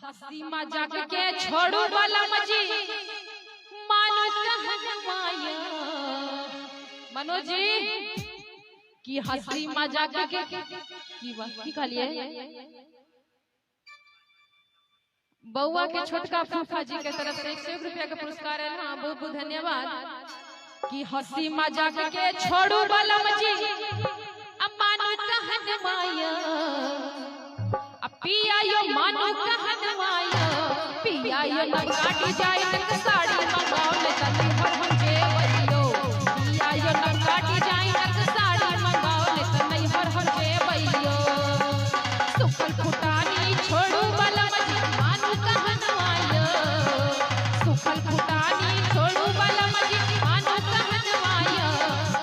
हंसी मजाक के छोड़ू वाला मजी मानो कहनवाया मनोज जी कि हंसी मजाक के की कहलिए बउआ के छोटका फूफा जी के तरफ से 101 रुपया का पुरस्कार है। हाँ बहुत बहुत धन्यवाद। कि हंसी मजाक के छोड़ू वाला मजी मानो कहनवाया पिया यो मानो कहनवाया पिया यो नगाटी जाए तक साड़ी मंगाओ ले तनी हर हम जे बइयो पिया यो नगाटी जाए तक साड़ी मंगाओ ले तनी हर हम जे बइयो सुखल फुटानी छोड़ू वाला मजी मानो कहनवाया सुखल फुटानी छोड़ू वाला मजी मानो कहनवाया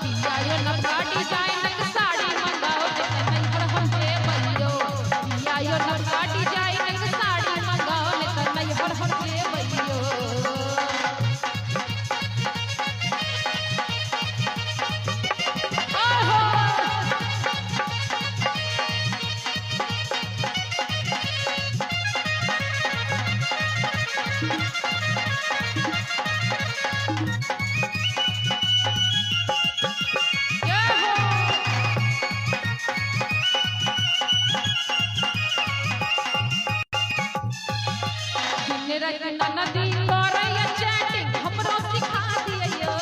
पिया यो नगाटी जाए तक साड़ी मंगाओ ले तनी हर हम जे बइयो पिया यो नगाटी जाए तक साड़ी मंगाओ ले तनी हर हम जे बइयो। नदी करैया चैटिंग हमरो सिखा दियो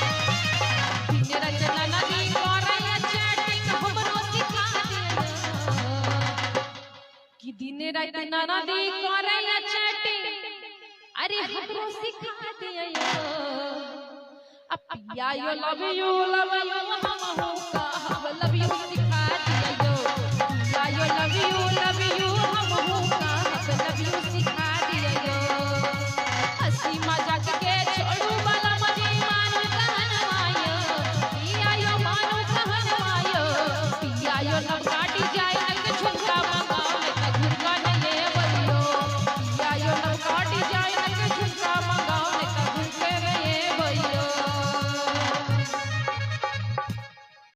दिन रात नदी करैया चैटिंग हमरो सिखा दियो कि दिन रात नदी करैया चैटिंग अरे हमरो सिखा दियो अब पिया यो लव यू हम हो का लव यू सिखा दियो I love you हम हो का love you सिखा दियो हंसी मजाक के छोड़ू वाला मजी मानो कहनवायो पिया यो मानो कहनवायो पिया यो नगाटी जाए तक झुमका मंगाओ ले तक झुमका नहीं बलियो पिया यो नगाटी जाए तक झुमका मंगाओ